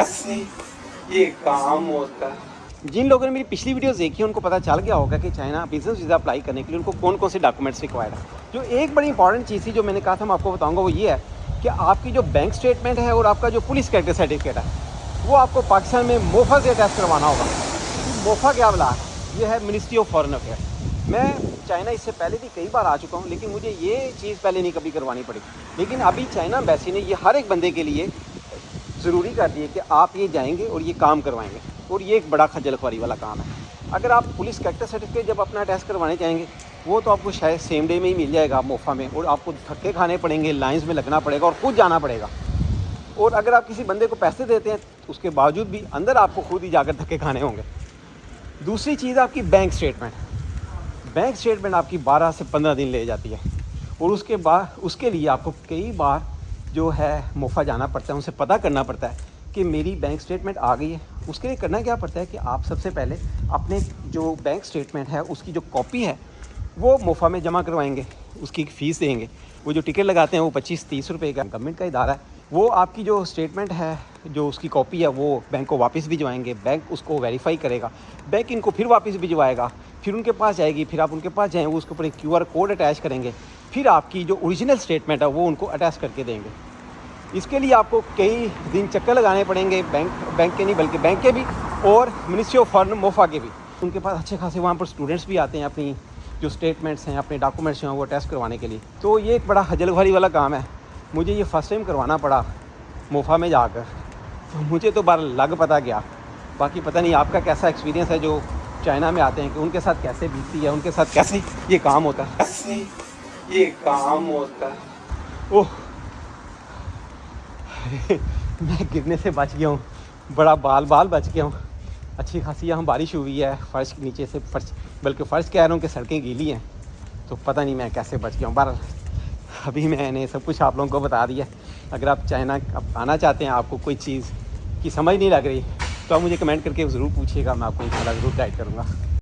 ये काम होता है। जिन लोगों ने मेरी पिछली वीडियोस देखी उनको पता चल गया होगा कि चाइना बिजनेस वीज़ा अप्लाई करने के लिए उनको कौन कौन से डॉक्यूमेंट्स रिक्वायर्ड है। जो एक बड़ी इंपॉर्टेंट चीज़ थी जो मैंने कहा था मैं आपको बताऊंगा, वो ये है कि आपकी जो बैंक स्टेटमेंट है और आपका जो पुलिस कैरेक्टर सर्टिफिकेट है वो आपको पाकिस्तान में मोफा से अटैच करवाना होगा। मोफा क्या बोला, ये है मिनिस्ट्री ऑफ फॉरेन अफेयर। मैं चाइना इससे पहले भी कई बार आ चुका हूँ, लेकिन मुझे ये चीज़ पहले नहीं कभी करवानी पड़ी। लेकिन अभी चाइना एम्बेसी ने ये हर एक बंदे के लिए ज़रूरी कर दिए कि आप ये जाएंगे और ये काम करवाएंगे, और ये एक बड़ा खज्जल ख्वारी वाला काम है। अगर आप पुलिस कैरेक्टर सर्टिफिकेट जब अपना टेस्ट करवाने जाएंगे वो तो आपको शायद सेम डे में ही मिल जाएगा मोफा में, और आपको धक्के खाने पड़ेंगे, लाइंस में लगना पड़ेगा और खुद जाना पड़ेगा। और अगर आप किसी बंदे को पैसे देते हैं तो उसके बावजूद भी अंदर आपको खुद ही जाकर धक्के खाने होंगे। दूसरी चीज़ आपकी बैंक स्टेटमेंट। बैंक स्टेटमेंट आपकी 12 से 15 दिन ले जाती है, और उसके बाद उसके लिए आपको कई बार जो है मोफा जाना पड़ता है, उनसे पता करना पड़ता है कि मेरी बैंक स्टेटमेंट आ गई है। उसके लिए करना क्या पड़ता है कि आप सबसे पहले अपने जो बैंक स्टेटमेंट है उसकी जो कॉपी है वो मोफा में जमा करवाएंगे, उसकी फ़ीस देंगे। वो जो टिकट लगाते हैं वो 25-30 रुपये का, गवर्नमेंट का इदारा है। वो आपकी जो स्टेटमेंट है जो उसकी कॉपी है वो बैंक को वापस भिजवाएंगे, बैंक उसको वेरीफाई करेगा, बैंक इनको फिर वापस भिजवाएगा, फिर उनके पास जाएगी, फिर आप उनके पास जाएँ, वो उसके ऊपर एक QR कोड अटैच करेंगे, फिर आपकी जो ओरिजिनल स्टेटमेंट है वो उनको अटैच करके देंगे। इसके लिए आपको कई दिन चक्कर लगाने पड़ेंगे, बैंक के नहीं बल्कि बैंक के भी और मिनिस्ट्री ऑफ फॉरेन मोफा के भी। उनके पास अच्छे खासे वहाँ पर स्टूडेंट्स भी आते हैं अपनी जो स्टेटमेंट्स हैं, अपने डॉक्यूमेंट्स हैं वो टेस्ट करवाने के लिए। तो ये एक बड़ा खजलख्वारी वाला काम है। मुझे ये फ़र्स्ट टाइम करवाना पड़ा मोफा में जाकर, तो मुझे तो बार लग पता गया। बाकी पता नहीं आपका कैसा एक्सपीरियंस है जो चाइना में आते हैं, कि उनके साथ कैसे बीतती है, उनके साथ कैसे ये काम होता है। ये काम होता है। ओह मैं गिरने से बच गया हूँ, बड़ा बाल बच गया हूँ। अच्छी खासी यहाँ बारिश हुई है, फर्श नीचे से फर्श बल्कि फ़र्श कह रहा हूँ कि सड़कें गीली हैं, तो पता नहीं मैं कैसे बच गया हूँ। बहरहाल अभी मैंने सब कुछ आप लोगों को बता दिया। अगर आप चाइना आना चाहते हैं, आपको कोई चीज़ की समझ नहीं लग रही, तो आप मुझे कमेंट करके ज़रूर पूछिएगा, मैं आपको इंशाल्लाह ज़रूर गाइड करूँगा।